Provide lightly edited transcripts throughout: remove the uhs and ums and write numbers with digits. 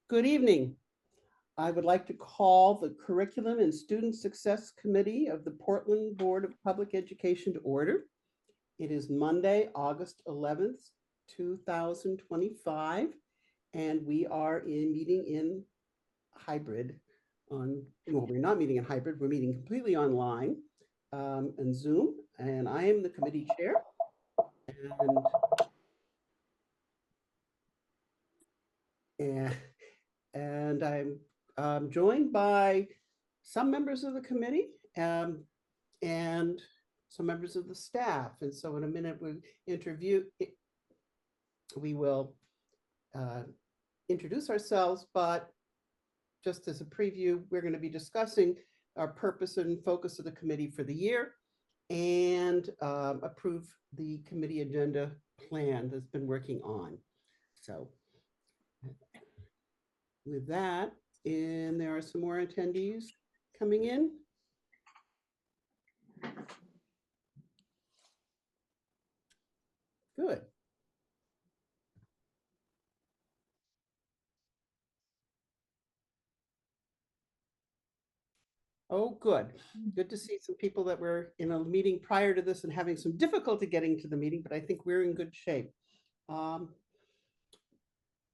Good evening. I would like to call the Curriculum and Student Success Committee of the Portland Board of Public Education to order. It is Monday, August 11th, 2025, and we are meeting in hybrid well, we're not meeting in hybrid, we're meeting completely online and Zoom, and I am the committee chair. And I'm joined by some members of the committee and some members of the staff. And so in a minute, we will introduce ourselves, but just as a preview, we're going to be discussing our purpose and focus of the committee for the year and approve the committee agenda plan that's been working on. So with that, and there are some more attendees coming in. Good. Oh, good. Good to see some people that were in a meeting prior to this and having some difficulty getting to the meeting, but I think we're in good shape. Why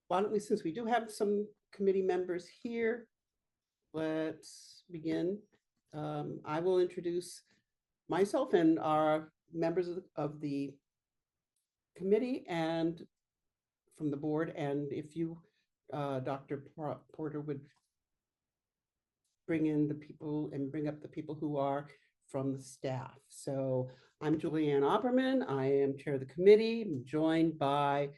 don't we, since we do have some committee members here, let's begin. I will introduce myself and our members of the committee and from the board. And if you, Dr. Porter, would bring in the people and bring up the people who are from the staff. So I'm Julianne Opperman. I am chair of the committee. I'm joined by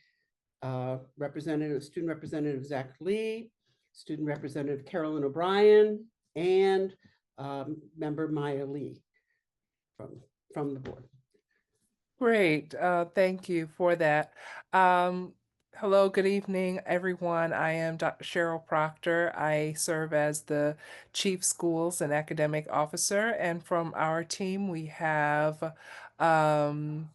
student representative Zach Lee, student representative Carolyn O'Brien, and member Maya Lee from the board. Great. Thank you for that. Hello, good evening, everyone. I am Dr. Cheryl Proctor. I serve as the Chief Schools and Academic Officer. And from our team, we have, I'll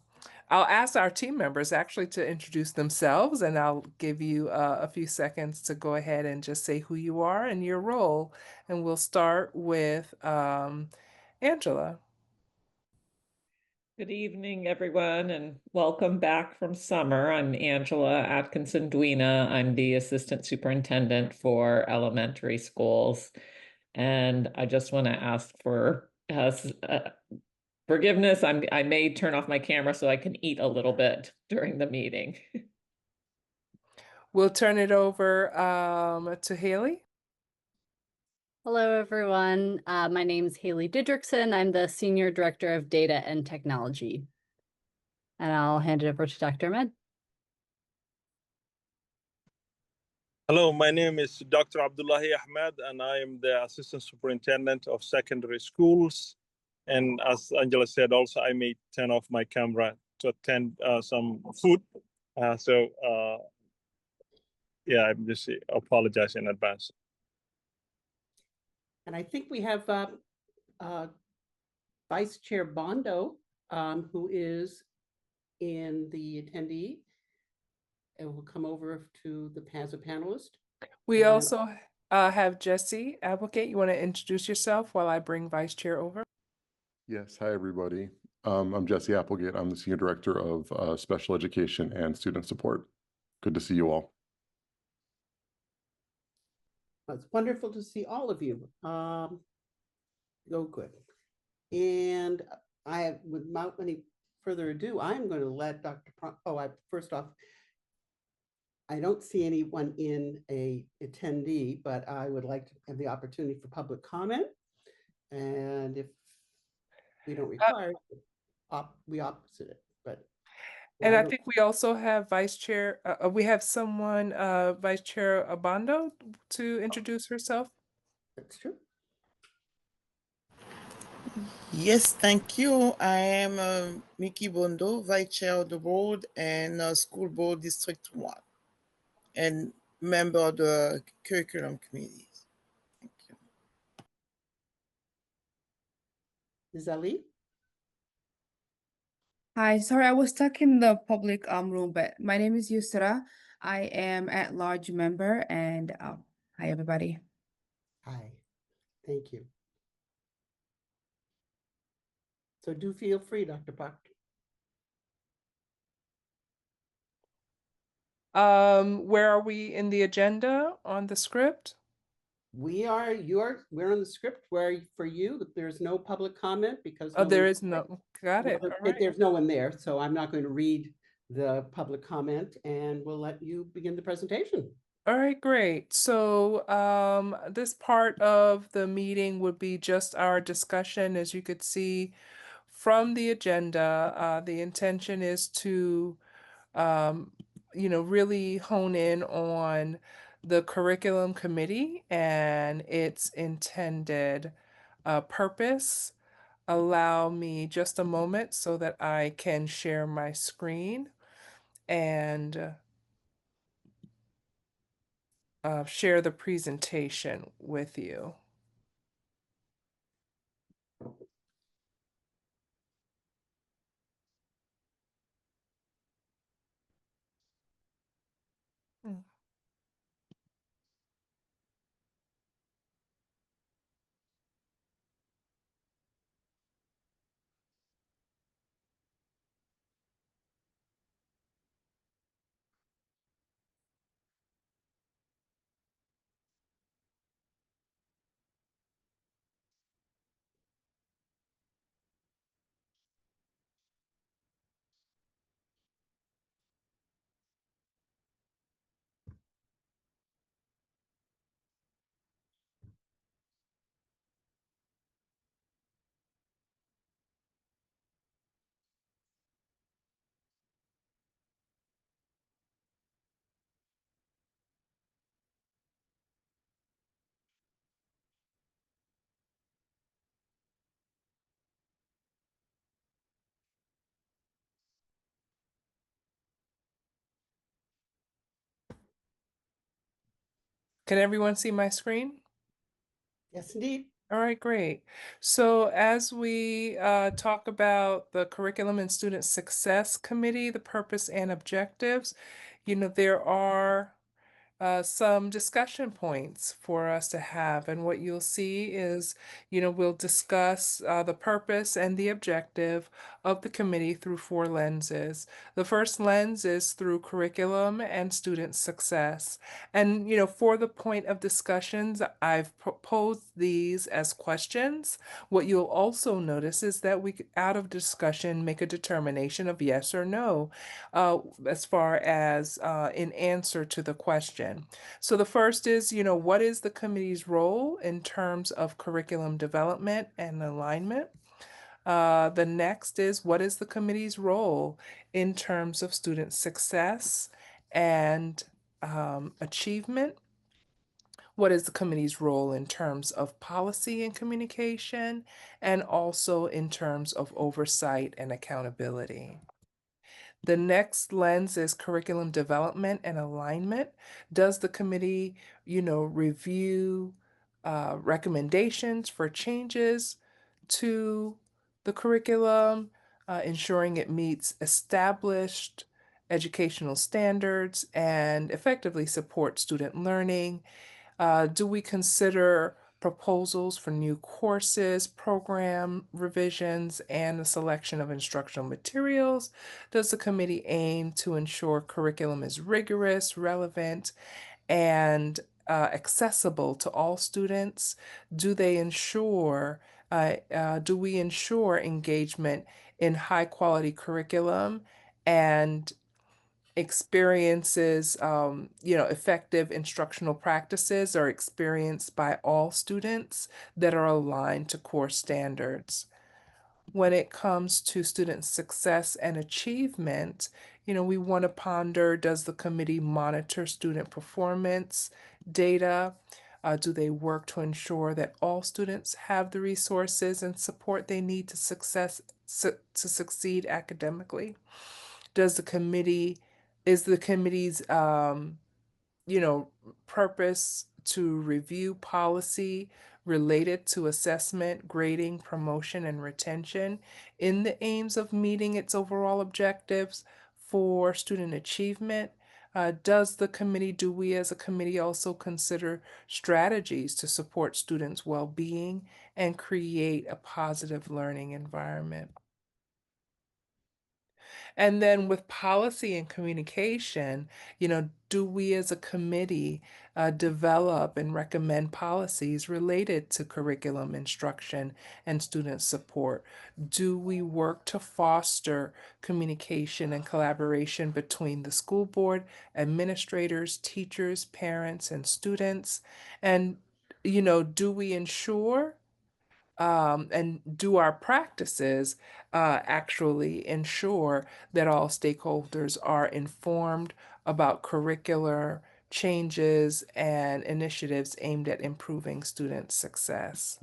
ask our team members actually to introduce themselves, and I'll give you a few seconds to go ahead and just say who you are and your role. And we'll start with Angela. Good evening, everyone, and welcome back from summer. I'm Angela Atkinson-Duina. I'm the Assistant Superintendent for Elementary Schools. And I just want to ask for forgiveness. I may turn off my camera so I can eat a little bit during the meeting. We'll turn it over to Haley. Hello, everyone. My name is Haley Didrikson. I'm the Senior Director of Data and Technology. And I'll hand it over to Dr. Ahmed. Hello, my name is Dr. Abdullahi Ahmed, and I am the Assistant Superintendent of Secondary Schools. And as Angela said, also I may turn off my camera to attend some food. Yeah, I'm just apologize in advance. And I think we have Vice Chair Bondo, who is in the attendee and will come over to as a panelist. We also have Jesse Applegate. You want to introduce yourself while I bring Vice Chair over? Yes, hi everybody. I'm Jesse Applegate. I'm the Senior Director of Special Education and Student Support. Good to see you all. It's wonderful to see all of you. Oh, good. And without any further ado, I'm going to let Dr. First off, I don't see anyone in a attendee, but I would like to have the opportunity for public comment. And if we don't require it, we opposite it. But and I think we also have Vice Chair. We have someone, Vice Chair Abondo, to introduce herself. That's true. Yes, thank you. I am Mickey Bondo, Vice Chair of the Board and School Board District 1 and member of the Curriculum Committee. Thank you. Ms. Ali? Hi, sorry, I was stuck in the public room, but my name is Yusra. I am at-large member and Hi, everybody. Hi, thank you. So do feel free, Dr. Proctor. Where are we in the agenda on the script? We're on the script where for you, that there's no public comment because. Oh, there nobody- is no, got it. All right. There's no one there, so I'm not going to read the public comment and we'll let you begin the presentation. All right, great. So this part of the meeting would be just our discussion. As you could see from the agenda, the intention is to really hone in on the curriculum committee and its intended purpose. Allow me just a moment so that I can share my screen and share the presentation with you. Mm. Can everyone see my screen? Yes, indeed. All right, great. So as we talk about the Curriculum and Student Success Committee, the purpose and objectives, there are some discussion points for us to have. And what you'll see is, we'll discuss the purpose and the objective of the committee through 4 lenses. The first lens is through curriculum and student success. And, for the point of discussions, I've proposed these as questions. What you'll also notice is that we, out of discussion, make a determination of yes or no as far as in answer to the question. So the first is, what is the committee's role in terms of curriculum development and alignment? The next is, what is the committee's role in terms of student success and achievement? What is the committee's role in terms of policy and communication, and also in terms of oversight and accountability? The next lens is curriculum development and alignment. Does the committee, review recommendations for changes to the curriculum, ensuring it meets established educational standards and effectively supports student learning? Do we consider proposals for new courses, program revisions, and the selection of instructional materials? Does the committee aim to ensure curriculum is rigorous, relevant, and accessible to all students? Do they ensure, do we ensure engagement in high quality curriculum and experiences, effective instructional practices are experienced by all students that are aligned to core standards? When it comes to student success and achievement, we want to ponder, does the committee monitor student performance data? Do they work to ensure that all students have the resources and support they need to succeed academically? Does the committee, is the committee's, purpose to review policy related to assessment, grading, promotion, and retention in the aims of meeting its overall objectives for student achievement? Do we as a committee also consider strategies to support students' well-being and create a positive learning environment? And then with policy and communication, do we as a committee develop and recommend policies related to curriculum instruction and student support? Do we work to foster communication and collaboration between the school board, administrators, teachers, parents, and students? And, do we ensure and do our practices actually ensure that all stakeholders are informed about curricular changes and initiatives aimed at improving student success?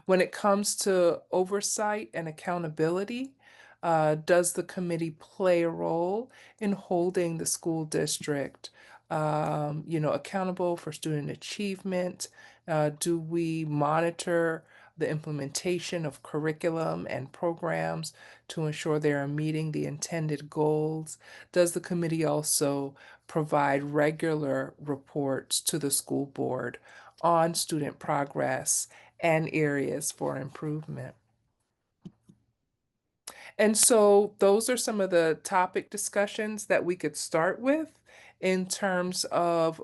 When it comes to oversight and accountability, does the committee play a role in holding the school district, accountable for student achievement? Do we monitor the implementation of curriculum and programs to ensure they are meeting the intended goals? Does the committee also provide regular reports to the school board on student progress and areas for improvement? And so those are some of the topic discussions that we could start with in terms of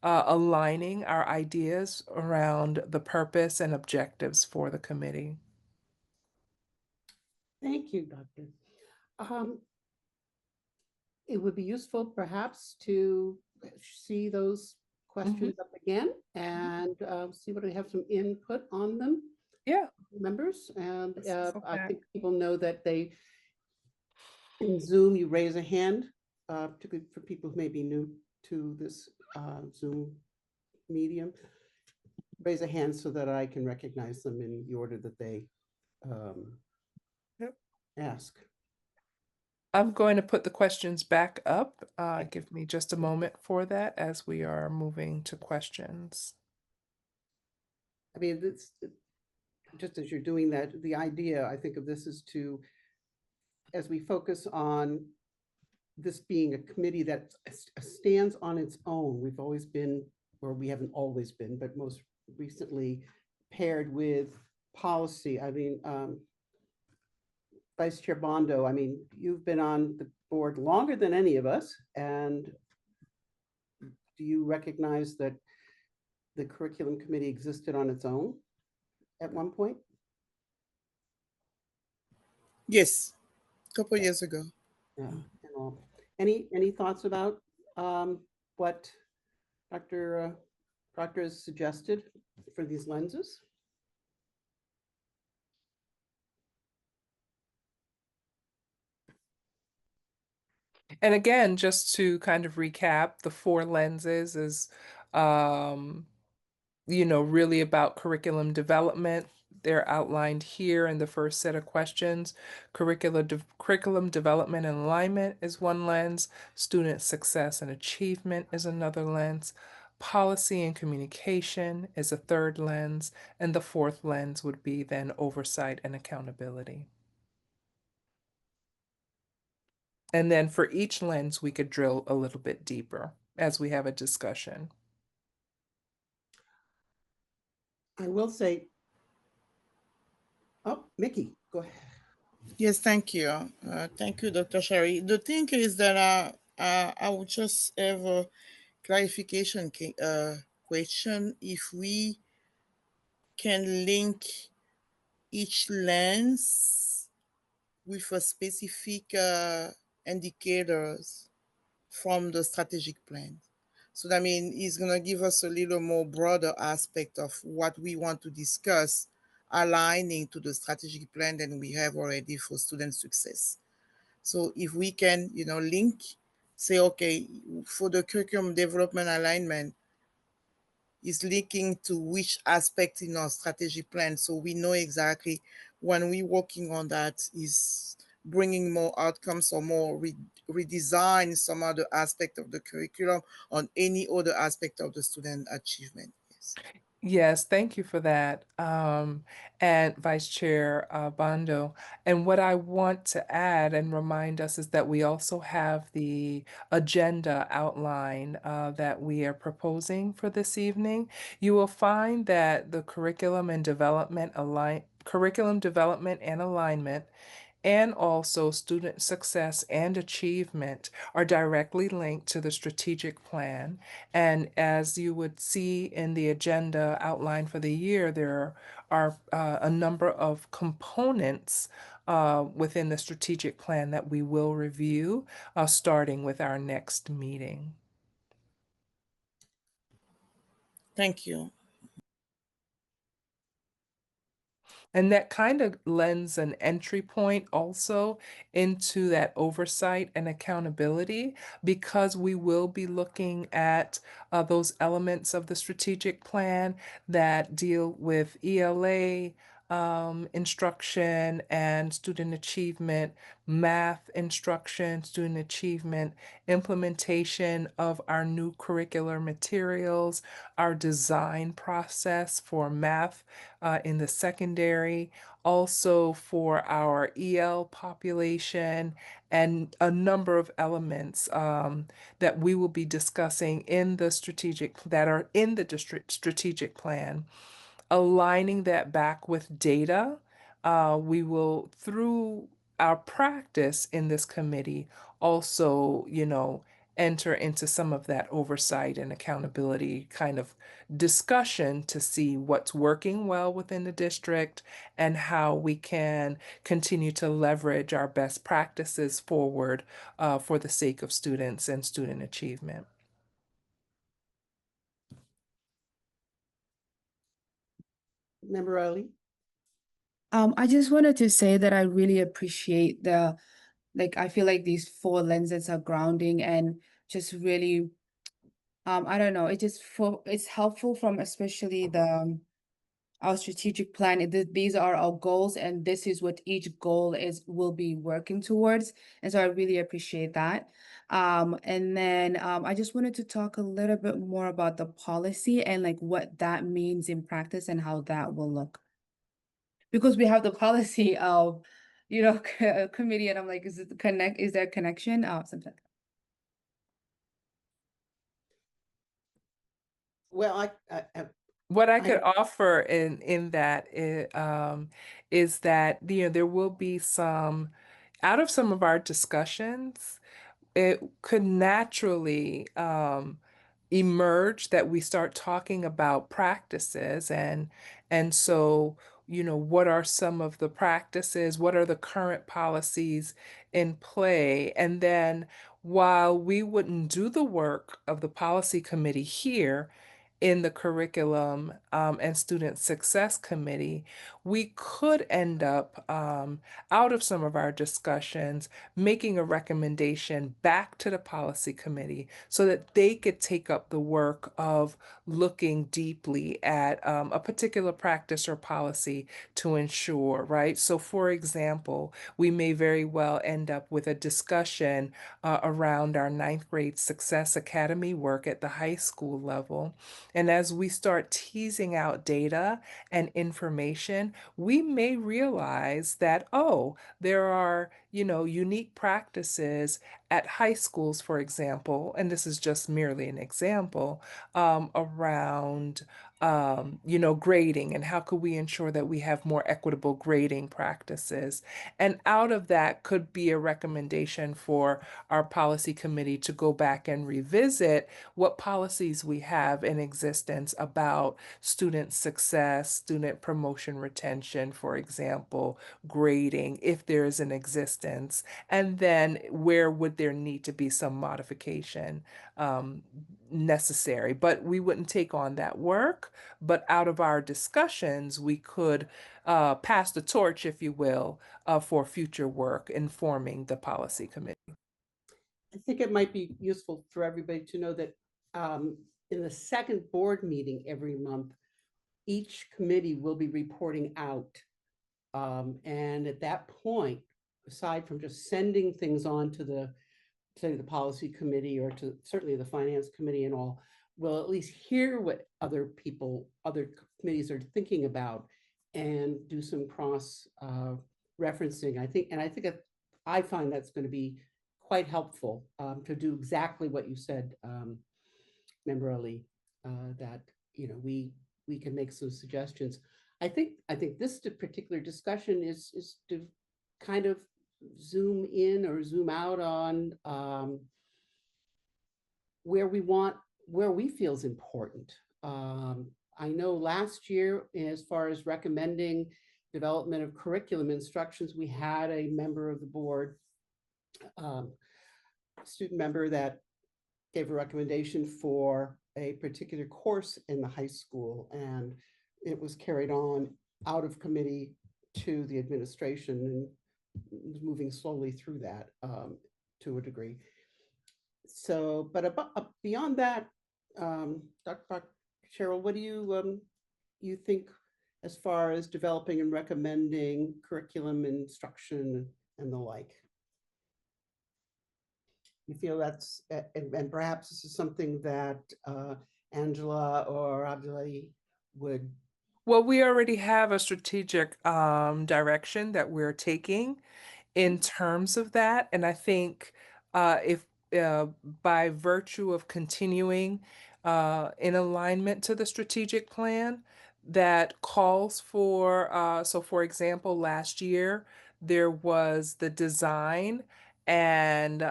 aligning our ideas around the purpose and objectives for the committee. Thank you, Doctor. It would be useful perhaps to see those questions up again and see what we have some input on them. Yeah. Members, and Let's go I back. think people know that in Zoom, you raise a hand, particularly for people who may be new to this Zoom medium. Raise a hand so that I can recognize them in the order that they Yep. ask. I'm going to put the questions back up. Give me just a moment for that as we are moving to questions. I mean, this, just as you're doing that, the idea, I think, of this is to, as we focus on this being a committee that stands on its own, we've always been, or we haven't always been, but most recently paired with policy. I mean, Vice Chair Bondo, I mean, you've been on the board longer than any of us, and do you recognize that the curriculum committee existed on its own at one point? Yes, a couple years ago. Yeah. And all. Any thoughts about what Dr. Proctor has suggested for these lenses? And again, just to kind of recap, the 4 lenses is, really about curriculum development. They're outlined here in the first set of questions. Curriculum development and alignment is one lens. Student success and achievement is another lens. Policy and communication is a third lens. And the fourth lens would be then oversight and accountability. And then for each lens, we could drill a little bit deeper as we have a discussion. I will say, oh, Mickey, go ahead. Yes, thank you. Thank you, Dr. Sherry. The thing is that I would just have a clarification question. If we can link each lens with a specific indicators from the strategic plan. So that means it's going to give us a little more broader aspect of what we want to discuss, aligning to the strategic plan that we have already for student success. So if we can, link, say, okay, for the curriculum development alignment, is linking to which aspect in our strategy plan, so we know exactly when we're working on that is bringing more outcomes or more redesign some other aspect of the curriculum on any other aspect of the student achievement. Yes. Yes, thank you for that, and Vice Chair Bondo. And what I want to add and remind us is that we also have the agenda outline that we are proposing for this evening. You will find that the curriculum development and alignment, and also student success and achievement are directly linked to the strategic plan. And as you would see in the agenda outline for the year, there are a number of components within the strategic plan that we will review starting with our next meeting. Thank you. And that kind of lends an entry point also into that oversight and accountability, because we will be looking at those elements of the strategic plan that deal with ELA instruction and student achievement, math instruction, student achievement, implementation of our new curricular materials, our design process for math in the secondary, also for our EL population, and a number of elements that we will be discussing in the that are in the district strategic plan, aligning that back with data. We will, through our practice in this committee, also, enter into some of that oversight and accountability kind of discussion to see what's working well within the district and how we can continue to leverage our best practices forward for the sake of students and student achievement. Member Ali? I just wanted to say that I really appreciate I feel like these four lenses are grounding and just really, I don't know, it's helpful from especially our strategic plan. These are our goals, and this is what each goal will be working towards. And so I really appreciate that. And then I just wanted to talk a little bit more about the policy and like what that means in practice and how that will look. Because we have the policy of, committee, and I'm like, is there a connection? Something. Well, What I I- could offer in that is that there will be some out of some of our discussions. It could naturally emerge that we start talking about practices, and so what are some of the practices, what are the current policies in play, and then while we wouldn't do the work of the policy committee here in the curriculum and student success committee, we could end up out of some of our discussions making a recommendation back to the policy committee so that they could take up the work of looking deeply at a particular practice or policy to ensure, right? So for example, we may very well end up with a discussion around our 9th grade Success Academy work at the high school level. And as we start teasing out data and information, we may realize that, oh, there are, unique practices at high schools, for example, and this is just merely an example, around grading, and how could we ensure that we have more equitable grading practices. And out of that could be a recommendation for our policy committee to go back and revisit what policies we have in existence about student success, student promotion retention, for example, grading, if there is an existence, and then where would there need to be some modification necessary. But we wouldn't take on that work, but out of our discussions, we could pass the torch, if you will, for future work informing the policy committee. I think it might be useful for everybody to know that in the second board meeting every month, each committee will be reporting out. And at that point, aside from just sending things on to the policy committee or to certainly the finance committee and all, we'll at least hear what other people, other committees are thinking about and do some cross referencing. I think, and I think I find that's going to be quite helpful to do exactly what you said, Member Ali, that, you know, we can make some suggestions. I think this particular discussion is to kind of zoom in or zoom out on where we feel is important. I know last year, as far as recommending development of curriculum instructions, we had a member of the board, student member, that gave a recommendation for a particular course in the high school, and it was carried on out of committee to the administration and was moving slowly through that to a degree. So, but beyond that, Dr. Cheryl, what do you think as far as developing and recommending curriculum instruction and the like? You feel that's, and perhaps this is something that Angela or Abdullahi would. Well, we already have a strategic direction that we're taking in terms of that. And I think if by virtue of continuing in alignment to the strategic plan that calls for, so for example, last year there was the design and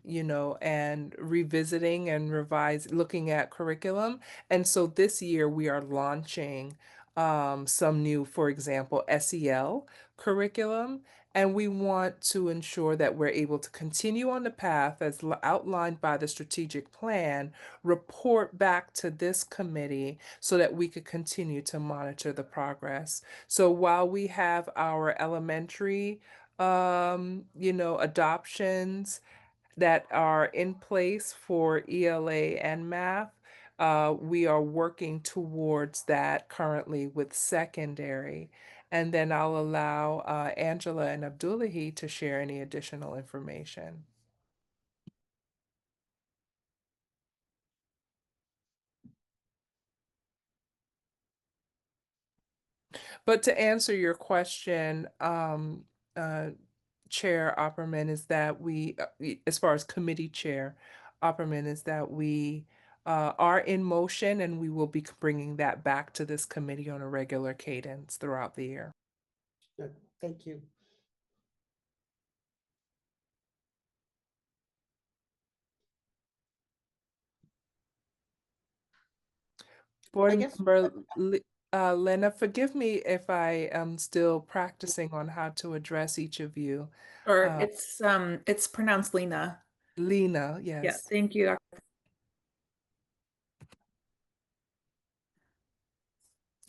you know, and revisiting and looking at curriculum. And so this year we are launching some new, for example, SEL curriculum. And we want to ensure that we're able to continue on the path as outlined by the strategic plan, report back to this committee so that we could continue to monitor the progress. So while we have our elementary, you know, adoptions that are in place for ELA and math, we are working towards that currently with secondary. And then I'll allow Angela and Abdullahi to share any additional information. But to answer your question, Chair Opperman, is that as far as committee chair Opperman, is that we are in motion and we will be bringing that back to this committee on a regular cadence throughout the year. Good. Thank you. Board guess- Member Lena, forgive me if I am still practicing on how to address each of you. Or it's pronounced Lena. Lena, Yeah, yes. thank you, Dr.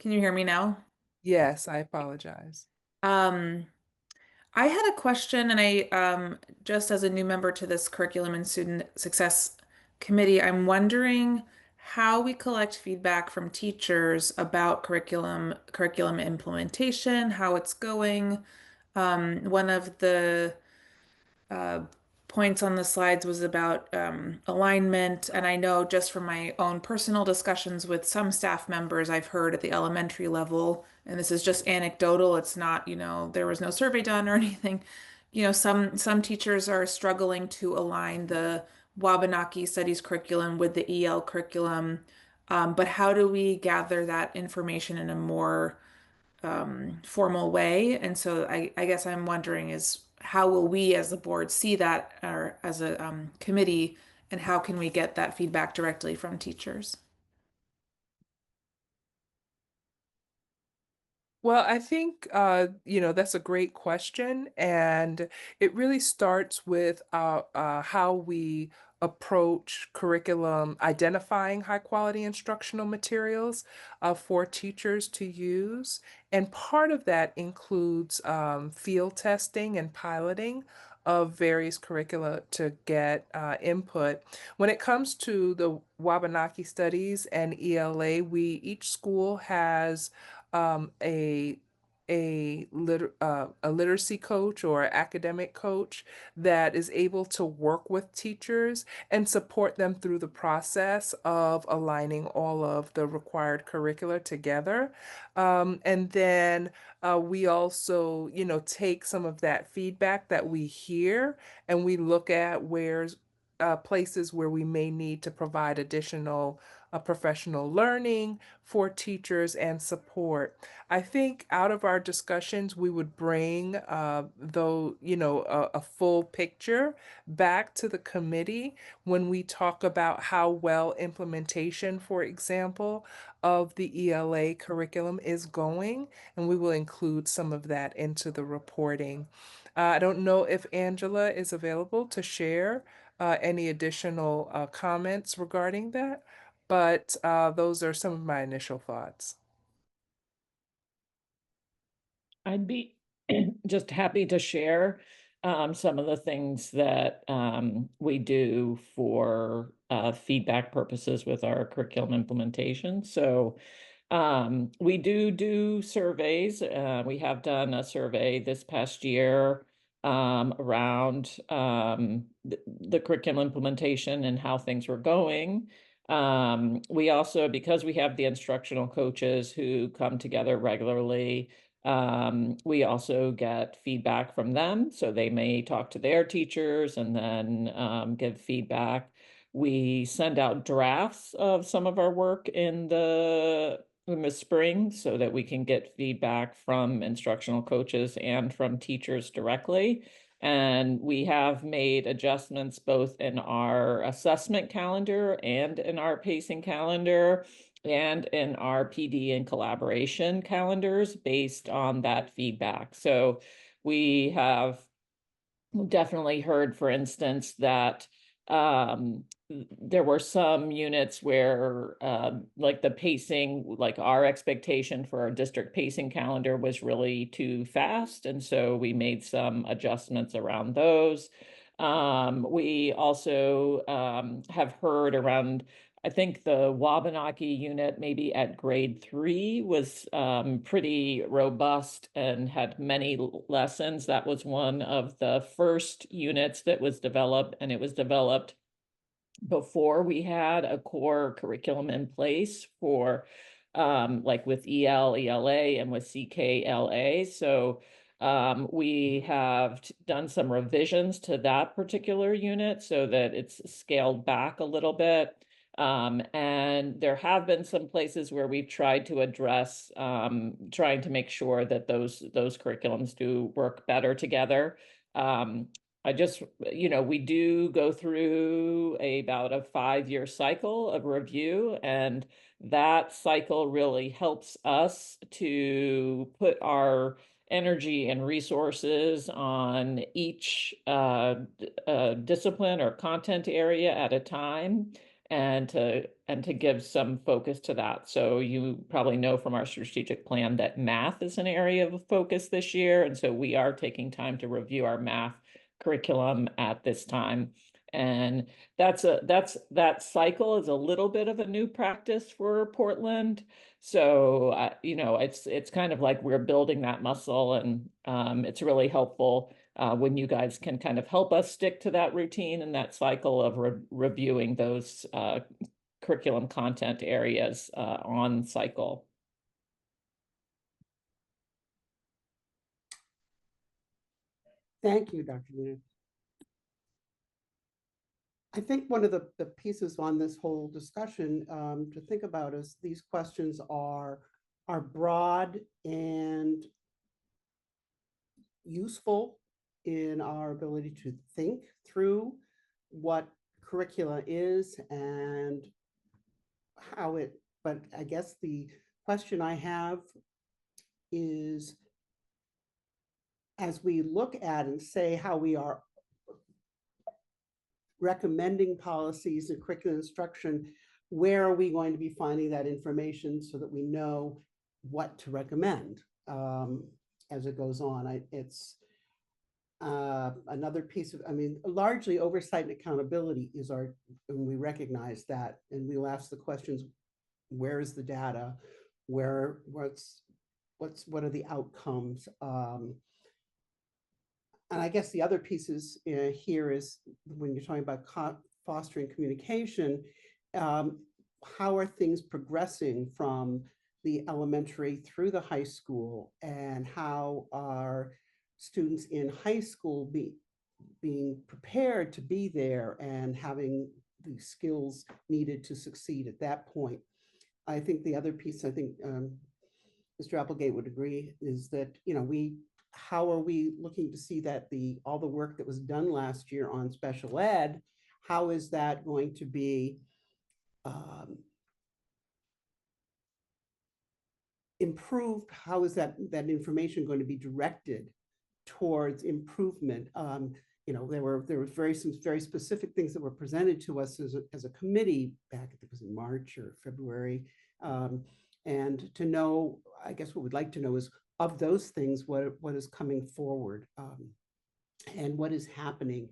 Can you hear me now? Yes, I apologize. I had a question, and I just as a new member to this Curriculum and Student Success Committee, I'm wondering how we collect feedback from teachers about curriculum implementation, how it's going. One of the points on the slides was about alignment, and I know just from my own personal discussions with some staff members I've heard at the elementary level, and this is just anecdotal, it's not, you know, there was no survey done or anything, you know, some teachers are struggling to align the Wabanaki Studies curriculum with the EL curriculum, but how do we gather that information in a more formal way? And so I guess I'm wondering is how will we as a board see that, or as a committee, and how can we get that feedback directly from teachers? Well, I think, you know, that's a great question. And it really starts with how we approach curriculum, identifying high quality instructional materials for teachers to use. And part of that includes field testing and piloting of various curricula to get input. When it comes to the Wabanaki Studies and ELA, each school has a a literacy coach or academic coach that is able to work with teachers and support them through the process of aligning all of the required curricula together. And then we also, take some of that feedback that we hear and we look at where's places where we may need to provide additional professional learning for teachers and support. I think out of our discussions, we would bring a full picture back to the committee when we talk about how well implementation, for example, of the ELA curriculum is going, and we will include some of that into the reporting. I don't know if Angela is available to share any additional comments regarding that, but those are some of my initial thoughts. I'd be just happy to share some of the things that we do for feedback purposes with our curriculum implementation. So we do surveys. We have done a survey this past year around the curriculum implementation and how things were going. We also, because we have the instructional coaches who come together regularly, we also get feedback from them. So they may talk to their teachers and then give feedback. We send out drafts of some of our work in the spring so that we can get feedback from instructional coaches and from teachers directly. And we have made adjustments both in our assessment calendar and in our pacing calendar and in our PD and collaboration calendars based on that feedback. So we have definitely heard, for instance, that there were some units where like the pacing, like our expectation for our district pacing calendar was really too fast. And so we made some adjustments around those. We also have heard around, I think the Wabanaki unit, maybe at grade 3, was pretty robust and had many lessons. That was one of the first units that was developed, and it was developed before we had a core curriculum in place for like with EL, ELA, and with CKLA. So we have done some revisions to that particular unit so that it's scaled back a little bit. And there have been some places where we've tried to address trying to make sure that those curriculums do work better together. I just, we do go through about a 5-year cycle of review, and that cycle really helps us to put our energy and resources on each discipline or content area at a time, and to give some focus to that. So you probably know from our strategic plan that math is an area of focus this year, and so we are taking time to review our math curriculum at this time. And that cycle is a little bit of a new practice for Portland. So, it's kind of like we're building that muscle, and it's really helpful when you guys can kind of help us stick to that routine and that cycle of reviewing those curriculum content areas on cycle. Thank you, Dr. Luna. I think one of the pieces on this whole discussion to think about is these questions are broad and useful in our ability to think through what curricula is and how it, but I guess the question I have is, as we look at and say how we are recommending policies and curriculum instruction, where are we going to be finding that information so that we know what to recommend as it goes on? It's another piece of, largely oversight and accountability is and we recognize that, and we'll ask the questions, where is the data? What's what are the outcomes? And I guess the other pieces here is when you're talking about fostering communication, how are things progressing from the elementary through the high school, and how are students in high school being prepared to be there and having the skills needed to succeed at that point? I think the other piece, I think Mr. Applegate would agree, is that, how are we looking to see that all the work that was done last year on special ed, how is that going to be improved? How is that information going to be directed towards improvement? There were some very specific things that were presented to us as a committee back, I think it was in March or February. And to know, I guess what we'd like to know is, of those things, what is coming forward, and what is happening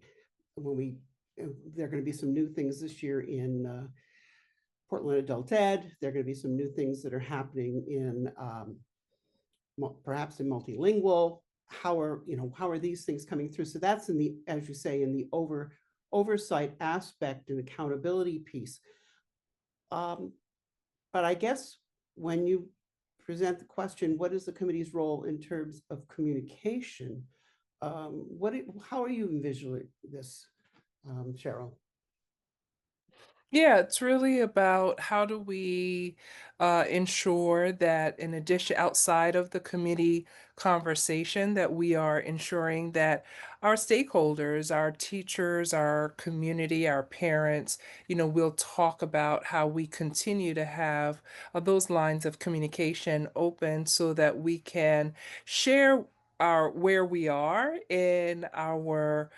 when there are going to be some new things this year in Portland Adult Ed. There are going to be some new things that are happening in perhaps in multilingual. How are these things coming through? So that's in the, as you say, in the oversight aspect and accountability piece. But I guess when you present the question, what is the committee's role in terms of communication? How are you envisioning this, Cheryl? Yeah, it's really about how do we ensure that, in addition, outside of the committee conversation, that we are ensuring that our stakeholders, our teachers, our community, our parents, we'll talk about how we continue to have those lines of communication open so that we can share where we are in our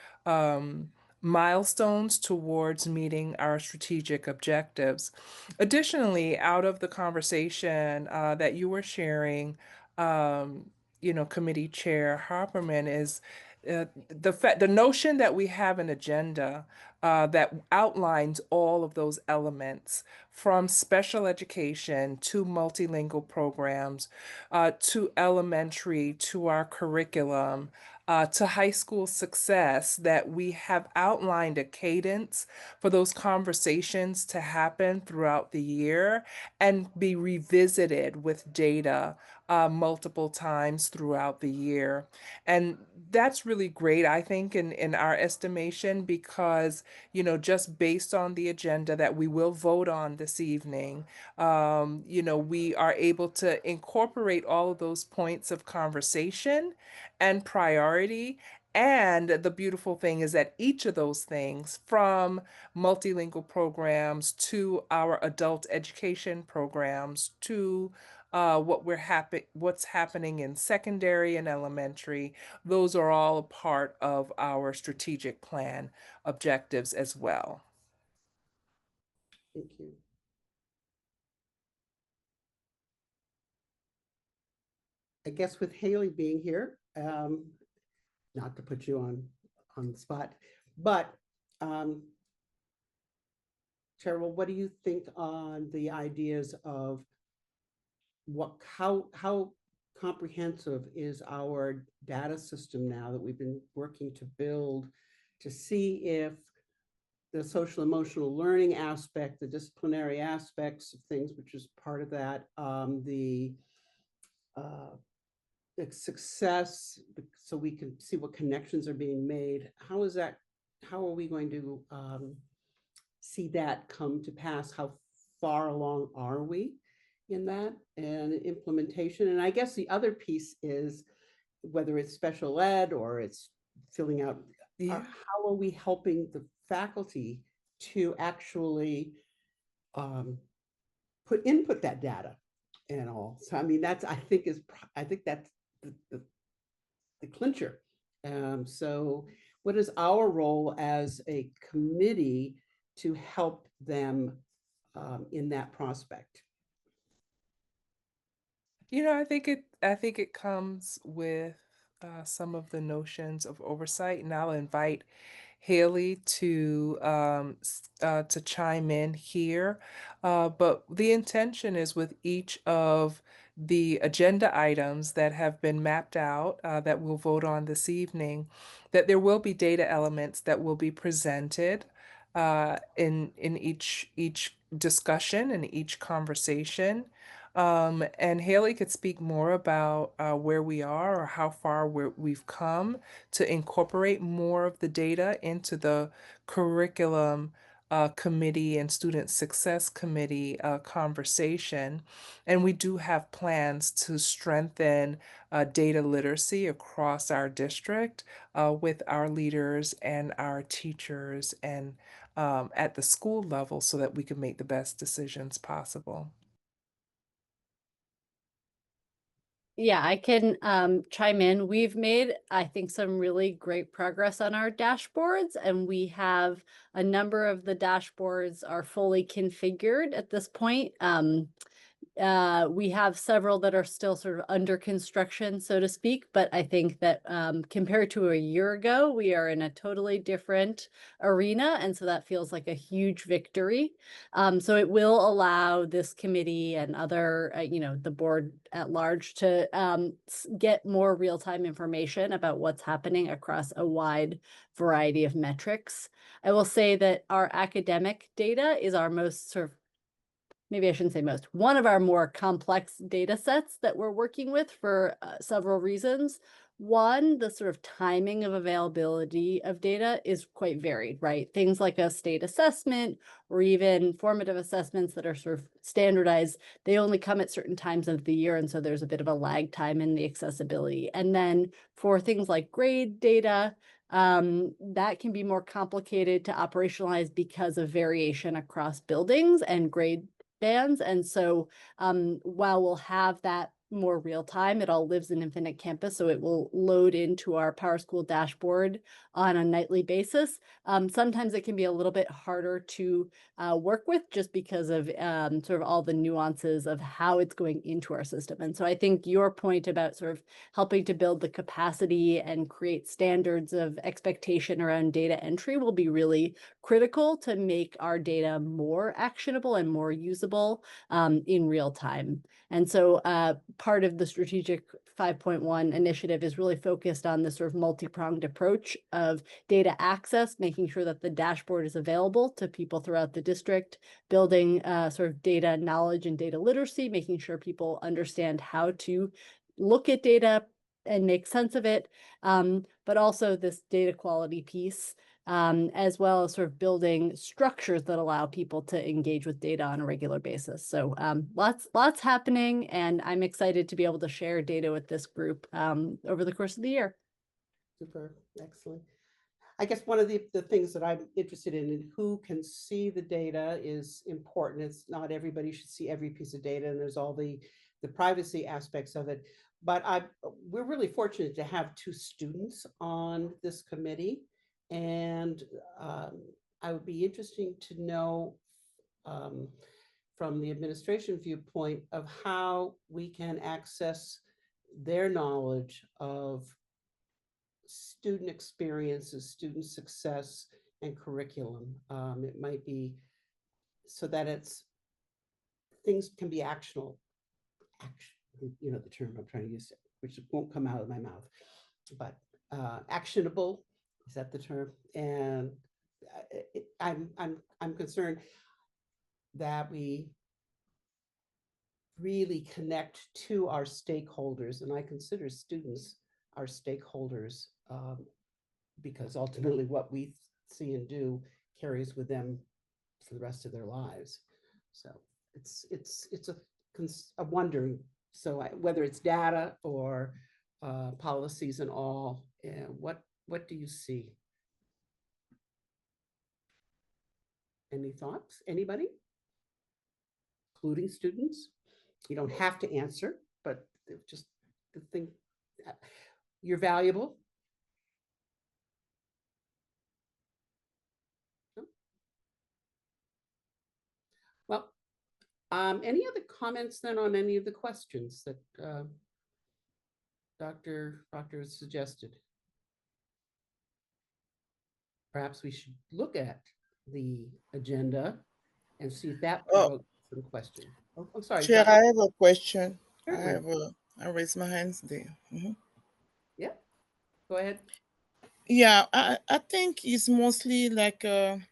milestones towards meeting our strategic objectives. Additionally, out of the conversation that you were sharing, Committee Chair Harperman, is the notion that we have an agenda that outlines all of those elements, from special education to multilingual programs, to elementary, to our curriculum, to high school success, that we have outlined a cadence for those conversations to happen throughout the year and be revisited with data multiple times throughout the year. And that's really great, I think, in our estimation, because, just based on the agenda that we will vote on this evening, we are able to incorporate all of those points of conversation and priority. And the beautiful thing is that each of those things, from multilingual programs to our adult education programs to what's happening in secondary and elementary, those are all a part of our strategic plan objectives as well. Thank you. I guess with Haley being here, not to put you on the spot, but Cheryl, what do you think on the ideas of how comprehensive is our data system now that we've been working to build, to see if the social emotional learning aspect, the disciplinary aspects of things, which is part of that, the success, so we can see what connections are being made. How are we going to see that come to pass? How far along are we in that and implementation? And I guess the other piece is, whether it's special ed or it's filling out, how are we helping the faculty to actually input that data and all? So I mean, I think that's the clincher. So what is our role as a committee to help them in that prospect? I think it comes with some of the notions of oversight, and I'll invite Haley to chime in here. But the intention is with each of the agenda items that have been mapped out that we'll vote on this evening, that there will be data elements that will be presented in each discussion and each conversation. And Haley could speak more about where we are or how far we've come to incorporate more of the data into the curriculum committee and student success committee conversation. And we do have plans to strengthen data literacy across our district with our leaders and our teachers and at the school level so that we can make the best decisions possible. Yeah, I can chime in. We've made, I think, some really great progress on our dashboards, and we have a number of the dashboards are fully configured at this point. We have several that are still sort of under construction, so to speak, but I think that compared to a year ago, we are in a totally different arena, and so that feels like a huge victory. So it will allow this committee and other, the board at large to get more real-time information about what's happening across a wide variety of metrics. I will say that our academic data is our most sort of, maybe I shouldn't say most, one of our more complex data sets that we're working with for several reasons. One, the sort of timing of availability of data is quite varied, right? Things like a state assessment or even formative assessments that are sort of standardized, they only come at certain times of the year. And so there's a bit of a lag time in the accessibility. And then for things like grade data, that can be more complicated to operationalize because of variation across buildings and grade bands. And so while we'll have that more real time, it all lives in Infinite Campus, so it will load into our PowerSchool dashboard on a nightly basis. Sometimes it can be a little bit harder to work with just because of sort of all the nuances of how it's going into our system. And so I think your point about sort of helping to build the capacity and create standards of expectation around data entry will be really critical to make our data more actionable and more usable in real time. And so part of the strategic 5.1 initiative is really focused on this sort of multi-pronged approach of data access, making sure that the dashboard is available to people throughout the district, building sort of data knowledge and data literacy, making sure people understand how to look at data and make sense of it, but also this data quality piece, as well as sort of building structures that allow people to engage with data on a regular basis. So lots happening, and I'm excited to be able to share data with this group over the course of the year. Super, excellent. I guess one of the things that I'm interested in who can see the data is important. It's not everybody should see every piece of data, and there's all the privacy aspects of it. But we're really fortunate to have 2 students on this committee. And I would be interesting to know from the administration viewpoint of how we can access their knowledge of student experiences, student success, and curriculum. It might be so that things can be actionable. The term I'm trying to use, which won't come out of my mouth, but actionable. Is that the term? And I'm concerned that we really connect to our stakeholders, and I consider students our stakeholders because ultimately what we see and do carries with them for the rest of their lives. So it's a wondering. So whether it's data or policies and all, what do you see? Any thoughts? Anybody? Including students? You don't have to answer, but just the thing, you're valuable. Well, any other comments then on any of the questions that Dr. Proctor has suggested? perhaps we should look at the agenda and see if that Oh, provokes some question. Oh, I'm sorry. Chair, Dr. I have a question. Certainly. I raise my hands there. Mhm. Yeah, go ahead. Yeah, I think it's mostly like an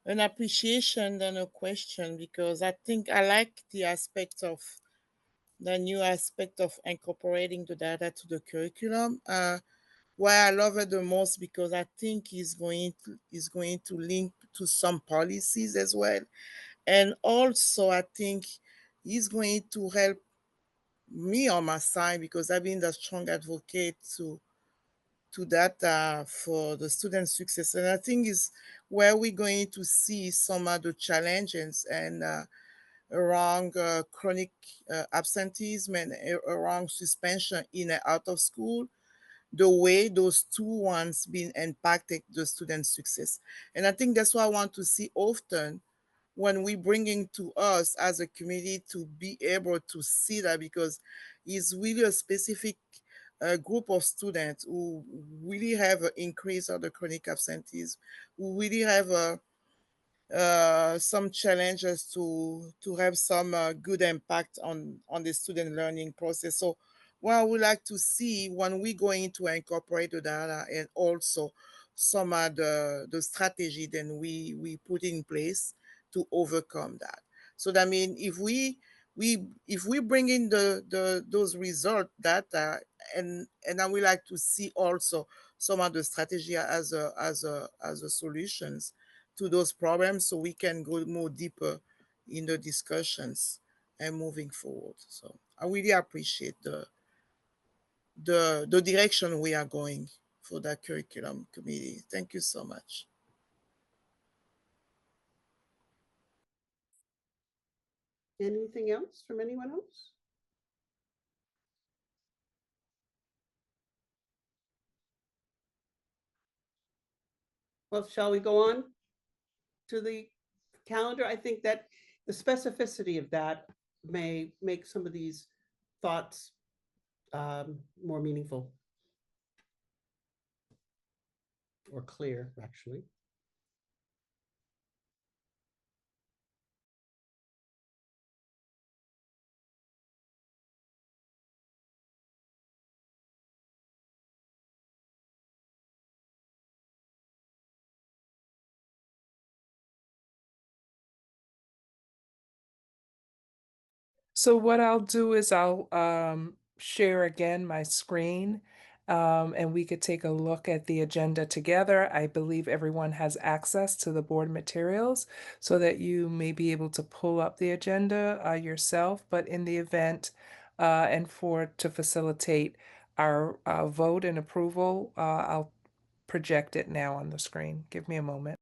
appreciation than a question, because I think I like the new aspect of incorporating the data to the curriculum. Why I love it the most, because I think is going to link to some policies as well, and also I think he's going to help me on my side, because I've been the strong advocate to data for the student success, and I think is where we're going to see some of the challenges and around chronic absenteeism and around suspension in and out of school, the way those two ones been impacted the student success. And I think that's what I want to see often when we bringing to us as a committee, to be able to see that, because it's really a specific group of students who really have an increase of the chronic absenteeism, who really have some challenges to have some good impact on the student learning process. So what I would like to see when we going to incorporate the data, and also some of the strategy then we put in place to overcome that. So that mean if we bring in the those result data, and I would like to see also some of the strategy as a solutions to those problems, so we can go more deeper in the discussions and moving forward. So I really appreciate the direction we are going for that curriculum committee. Thank you so much. Anything else from anyone else? Well, shall we go on to the calendar? I think that the specificity of that may make some of these thoughts more meaningful or clear, actually. So what I'll do is I'll share again my screen, and we could take a look at the agenda together. I believe everyone has access to the board materials so that you may be able to pull up the agenda yourself. But in the event and to facilitate our vote and approval, I'll project it now on the screen. Give me a moment.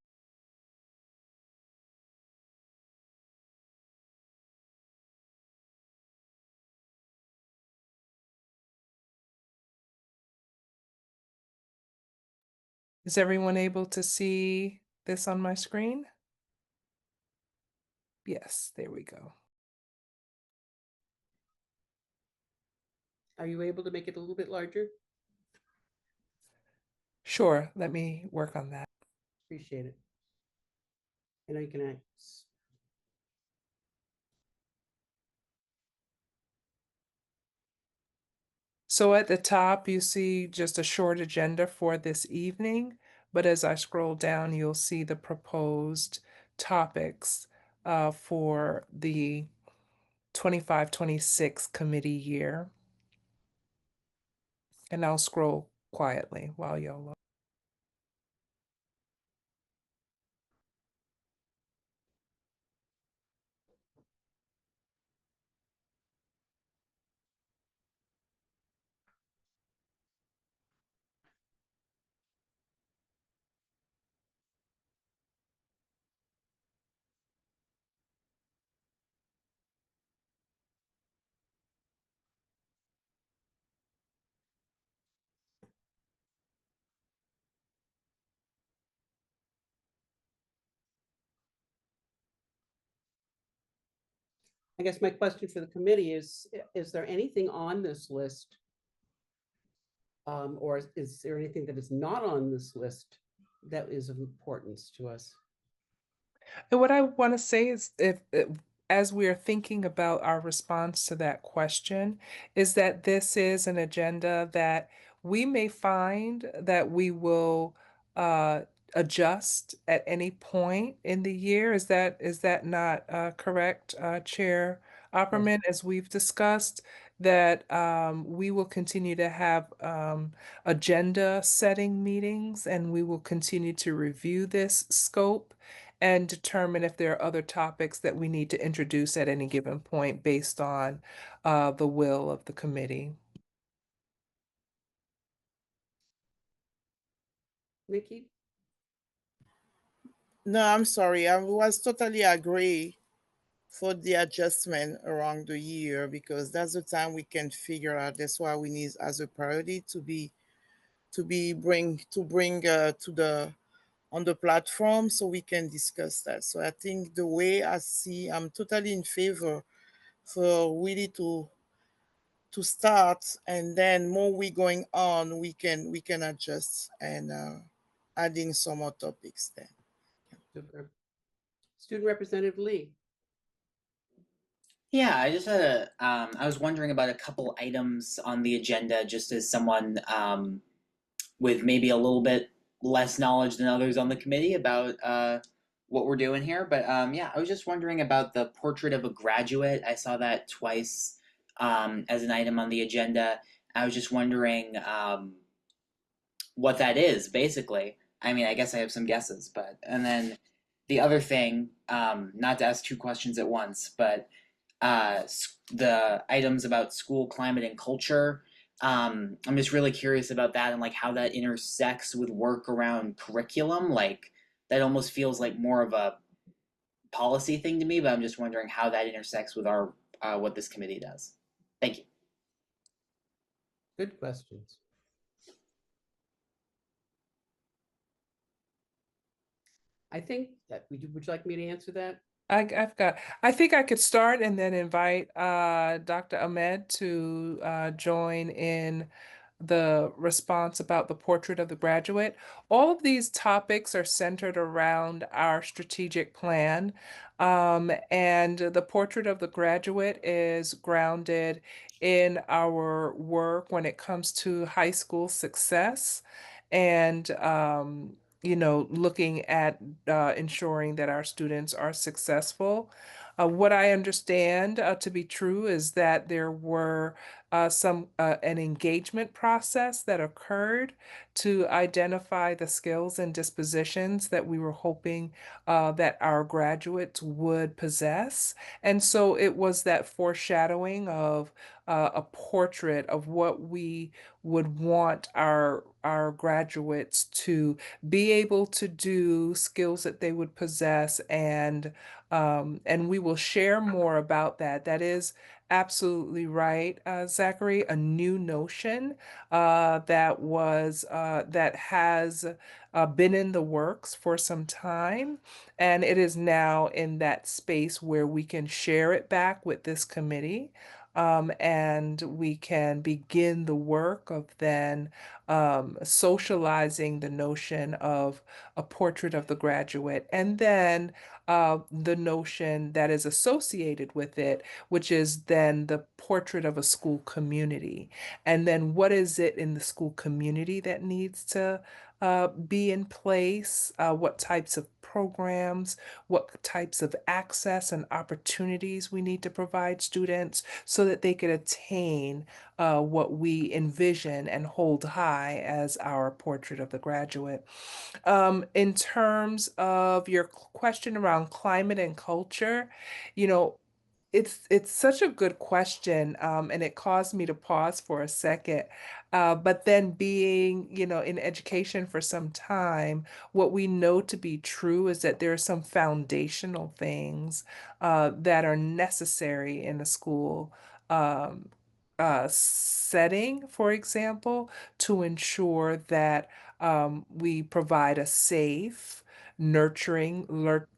Is everyone able to see this on my screen? Yes, there we go. Are you able to make it a little bit larger? Sure, let me work on that. Appreciate it. I know you can act. So at the top, you see just a short agenda for this evening, but as I scroll down, you'll see the proposed topics for the 25-26 committee year. And I'll scroll quietly while y'all look. I guess my question for the committee is there anything on this list? Or is there anything that is not on this list that is of importance to us. And what I want to say is, as we are thinking about our response to that question, is that this is an agenda that we may find that we will uh, adjust at any point in the year. Is that not correct, Chair Opperman? As we've discussed, that we will continue to have agenda setting meetings, and we will continue to review this scope and determine if there are other topics that we need to introduce at any given point based on the will of the committee. Nikki? No, I'm sorry. I was totally agree for the adjustment around the year because that's the time we can figure out. That's why we need as a priority to bring to the on the platform so we can discuss that. So I think the way I see, I'm totally in favor for really to start, and then more we going on, we can adjust and adding some more topics then. Super. Student Representative Lee. Yeah, I just had I was wondering about a couple items on the agenda, just as someone with maybe a little bit less knowledge than others on the committee about what we're doing here. But yeah, I was just wondering about the portrait of a graduate. I saw that twice as an item on the agenda. I was just wondering what that is, basically. I mean, I guess I have some guesses, but and then the other thing, not to ask two questions at once, but the items about school climate and culture. I'm just really curious about that and like how that intersects with work around curriculum. Like that almost feels like more of a policy thing to me, but I'm just wondering how that intersects with our what this committee does. Thank you. Good questions. I think that would you like me to answer that? I think I could start and then invite Dr. Ahmed to join in the response about the portrait of the graduate. All of these topics are centered around our strategic plan. And the portrait of the graduate is grounded in our work when it comes to high school success and looking at ensuring that our students are successful. What I understand to be true is that there were an engagement process that occurred to identify the skills and dispositions that we were hoping that our graduates would possess. And so it was that foreshadowing of a portrait of what we would want our graduates to be able to do, skills that they would possess, and we will share more about that. That is absolutely right, Zachary. A new notion that has been in the works for some time, and it is now in that space where we can share it back with this committee. And we can begin the work of then socializing the notion of a portrait of the graduate, and then the notion that is associated with it, which is then the portrait of a school community. And then what is it in the school community that needs to be in place? What types of programs, what types of access and opportunities we need to provide students so that they could attain what we envision and hold high as our portrait of the graduate. In terms of your question around climate and culture, you know, it's such a good question, and it caused me to pause for a second. But then being, in education for some time, what we know to be true is that there are some foundational things that are necessary in a school setting, for example, to ensure that we provide a safe, nurturing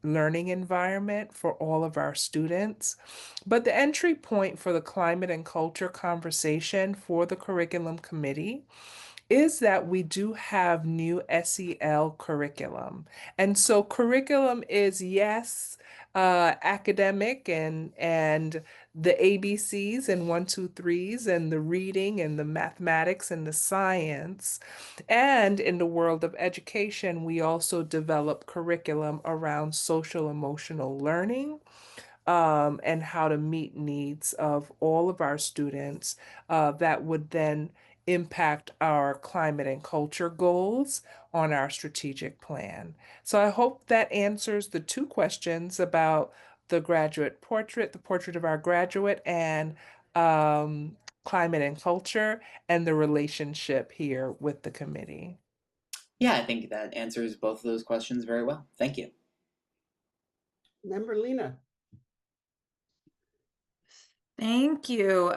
learning environment for all of our students. But the entry point for the climate and culture conversation for the curriculum committee is that we do have new SEL curriculum. And so curriculum is, yes, academic and the ABCs and 1, 2, 3s and the reading and the mathematics and the science. And in the world of education, we also develop curriculum around social emotional learning, and how to meet needs of all of our students, that would then impact our climate and culture goals on our strategic plan. So I hope that answers the two questions about the graduate portrait, the portrait of our graduate, and climate and culture, and the relationship here with the committee. Yeah, I think that answers both of those questions very well. Thank you. Member Lena. Thank you.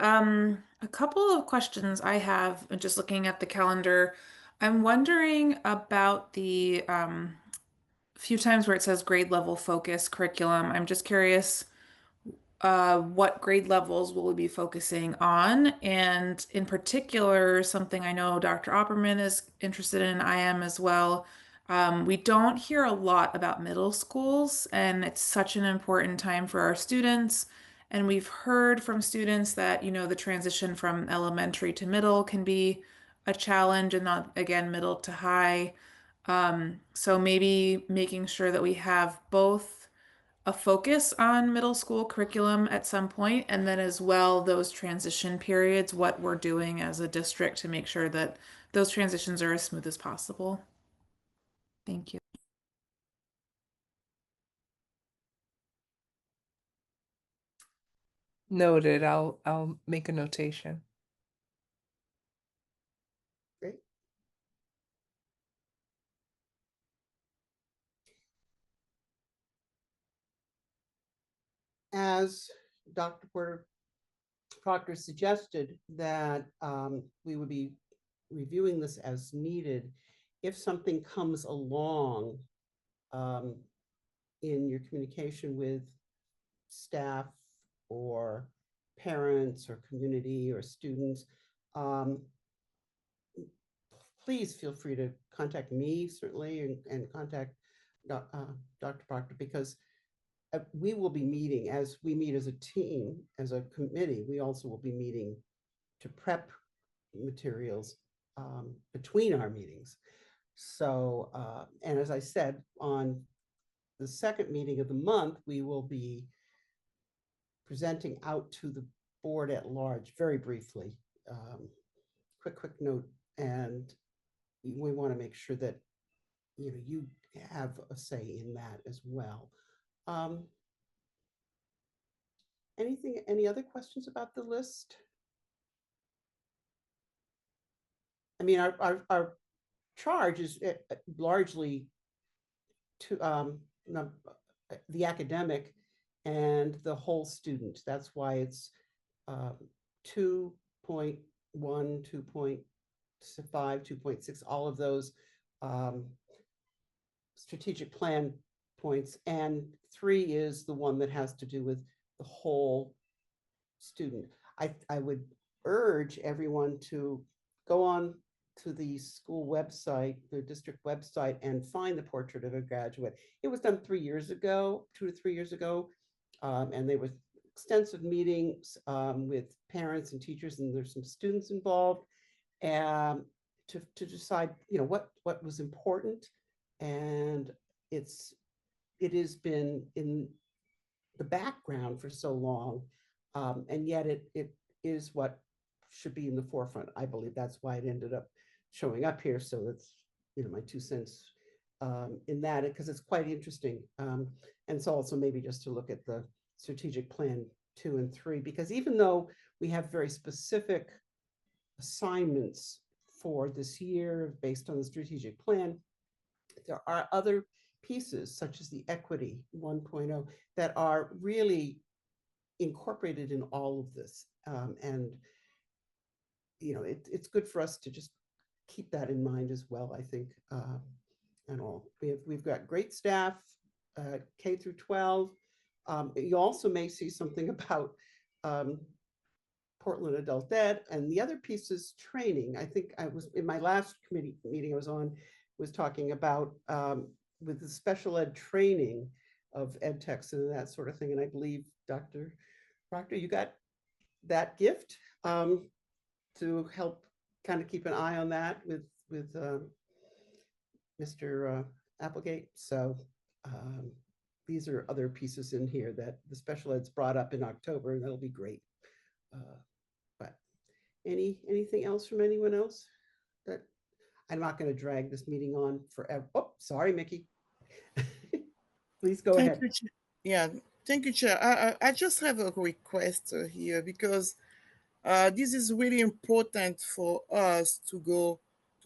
A couple of questions I have, just looking at the calendar. I'm wondering about the few times where it says grade level focus curriculum. I'm just curious, what grade levels will we be focusing on? And in particular, something I know Dr. Opperman is interested in, I am as well. We don't hear a lot about middle schools, and it's such an important time for our students. And we've heard from students that, the transition from elementary to middle can be a challenge, and not, again, middle to high. So maybe making sure that we have both a focus on middle school curriculum at some point, and then as well those transition periods, what we're doing as a district to make sure that those transitions are as smooth as possible. Thank you. Noted. I'll make a notation. Great. As Dr. Proctor suggested, that we would be reviewing this as needed. If something comes along in your communication with staff or parents or community or students, please feel free to contact me, certainly, and contact Dr. Proctor, because we will be meeting, as we meet as a team, as a committee, we also will be meeting to prep materials between our meetings. So, and as I said, on the second meeting of the month, we will be presenting out to the board at large, very briefly. Quick note, and we want to make sure that you have a say in that as well. Any other questions about the list? I mean, our charge is largely to the academic and the whole student. That's why it's 2.1, 2.5, 2.6, all of those strategic plan points. And 3 is the one that has to do with the whole student. I would urge everyone to go on to the school website, the district website, and find the portrait of a graduate. It was done 3 years ago, 2 to 3 years ago, and there was extensive meetings with parents and teachers, and there's some students involved, and to decide, what was important. And it has been in the background for so long, and yet it is what should be in the forefront. I believe that's why it ended up showing up here. So that's my 2 cents in that, because it's quite interesting. And so also maybe just to look at the strategic plan 2 and 3, because even though we have very specific assignments for this year based on the strategic plan, there are other pieces such as the equity 1.0 that are really incorporated in all of this. And it's good for us to just keep that in mind as well, I think. And all we've got great staff, K through 12. You also may see something about Portland Adult Ed, and the other piece is training. I think I was in my last committee meeting I was on, was talking about with the special ed training of ed techs and that sort of thing. And I believe Dr. Proctor, you got that gift to help kind of keep an eye on that with Mr. Applegate. So these are other pieces in here that the special ed's brought up in October, and that'll be great. But anything else from anyone else? That I'm not going to drag this meeting on forever. Oh, sorry, Mickey. Please go Thank ahead. you, Chair. Yeah, thank you, Chair. I just have a request here because this is really important for us to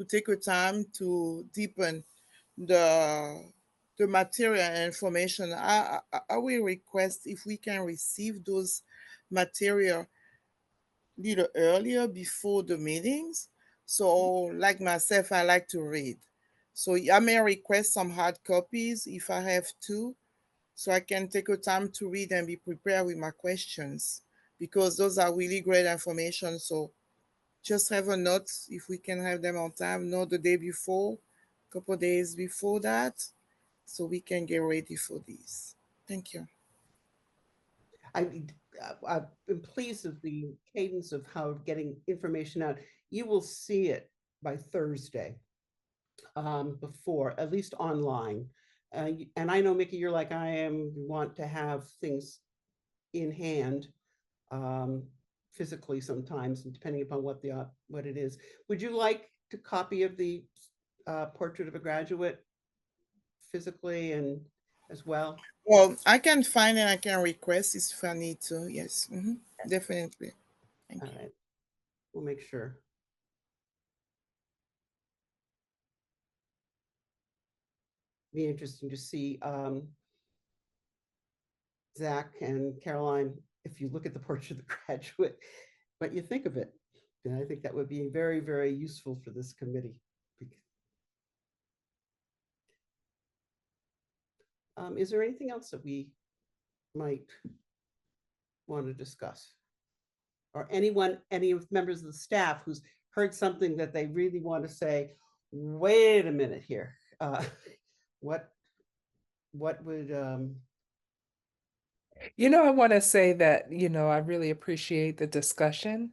take a time to deepen the material and information. I will request if we can receive those material little earlier before the meetings. So like myself, I like to read. So I may request some hard copies if I have to, so I can take a time to read and be prepared with my questions, because those are really great information. So just have a note if we can have them on time, not the day before, a couple of days before that, so we can get ready for these. Thank you. I've been pleased with the cadence of how getting information out. You will see it by Thursday before, at least online. And I know, Mickey, you're like I am, you want to have things in hand physically sometimes, and depending upon what it is. Would you like a copy of the Portrait of a Graduate physically and as well? Well, I can find and I can request if I need to. Yes, definitely. Thank you. All right, we'll make sure. Be interesting to see Zach and Caroline, if you look at the Portrait of the Graduate, what you think of it. And I think that would be very, very useful for this committee. Is there anything else that we might want to discuss? Or any of members of the staff who's heard something that they really want to say, wait a minute here. What would I want to say that, I really appreciate the discussion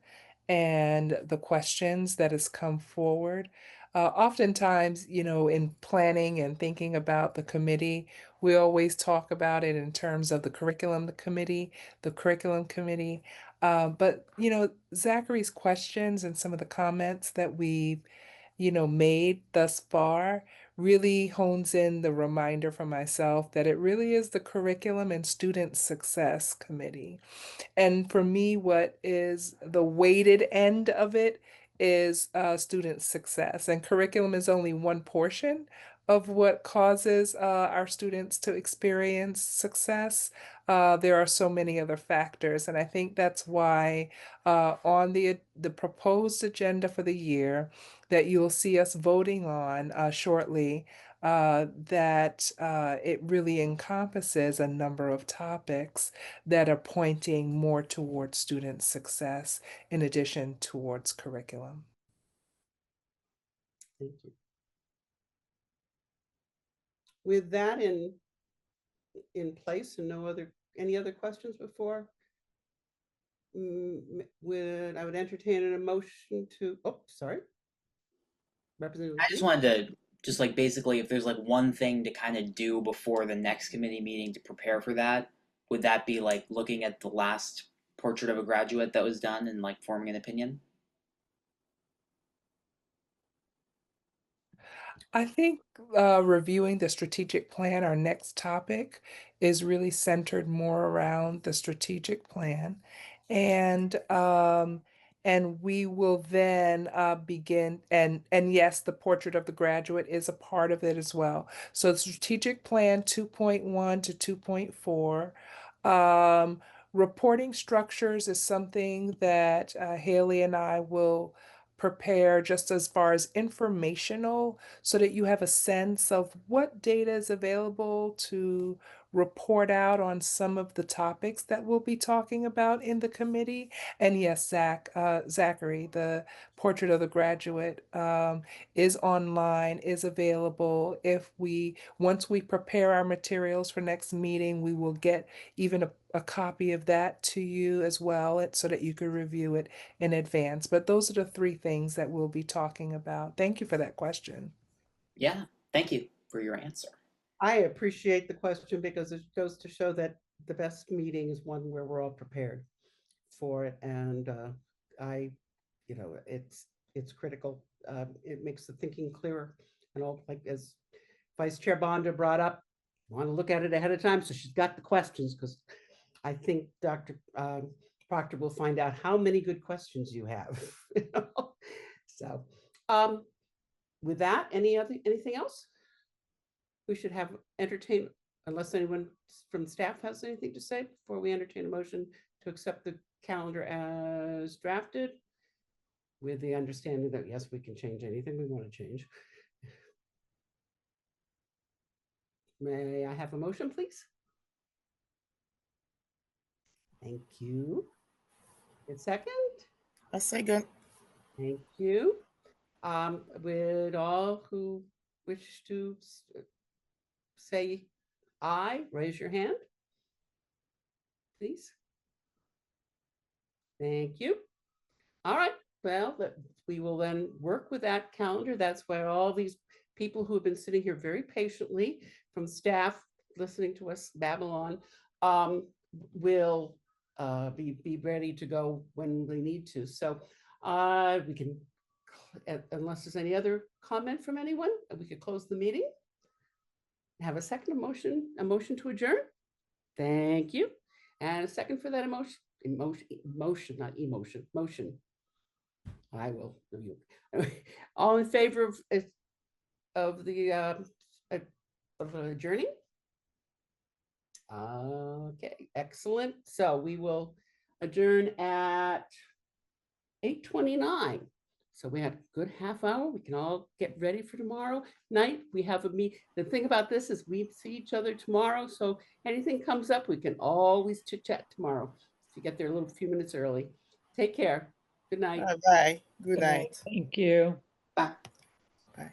and the questions that has come forward. Oftentimes, in planning and thinking about the committee, we always talk about it in terms of the curriculum committee. But, Zachary's questions and some of the comments that we've, made thus far really hones in the reminder for myself that it really is the Curriculum and Student Success Committee. And for me, what is the weighted end of it is student success. And curriculum is only one portion of what causes our students to experience success. There are so many other factors. And I think that's why on the proposed agenda for the year that you'll see us voting on shortly, that it really encompasses a number of topics that are pointing more towards student success in addition towards curriculum. Thank you. With that in place and any other questions before? I would entertain a motion to, oh, sorry. Representative. I just wanted to like basically if there's like one thing to kind of do before the next committee meeting to prepare for that, would that be like looking at the last Portrait of a Graduate that was done and like forming an opinion? I think reviewing the strategic plan, our next topic, is really centered more around the strategic plan. And we will then begin, and yes, the Portrait of the Graduate is a part of it as well. So the strategic plan 2.1 to 2.4. Reporting structures is something that Haley and I will prepare just as far as informational, so that you have a sense of what data is available to report out on some of the topics that we'll be talking about in the committee. And yes, Zachary, the Portrait of the Graduate is online, is available. Once we prepare our materials for next meeting, we will get even a copy of that to you as well, so that you can review it in advance. But those are the three things that we'll be talking about. Thank you for that question. Yeah, thank you for your answer. I appreciate the question because it goes to show that the best meeting is one where we're all prepared for it. And it's critical. It makes the thinking clearer. And all, like as Vice Chair Bonda brought up, want to look at it ahead of time so she's got the questions, because I think Dr. Proctor will find out how many good questions you have. So with that, anything else? We should have entertain, unless anyone from staff has anything to say before we entertain a motion to accept the calendar as drafted, with the understanding that yes, we can change anything we want to change. May I have a motion, please? Thank you. A second? A second. Thank you. Would all who wish to say aye, raise your hand, please. Thank you. All right, well, we will then work with that calendar. That's where all these people who have been sitting here very patiently from staff listening to us babble on will be ready to go when we need to. So we can, unless there's any other comment from anyone, we could close the meeting. Have a second a motion to adjourn. Thank you. And a second for that motion. I will. All in favor of the adjourning? Okay, excellent. So we will adjourn at 8:29. So we have a good half hour. We can all get ready for tomorrow night. We have a meet. The thing about this is we see each other tomorrow. So anything comes up, we can always chit chat tomorrow. If you get there a little few minutes early. Take care. Good night. Bye-bye. Good night. Thank you. Bye. Bye.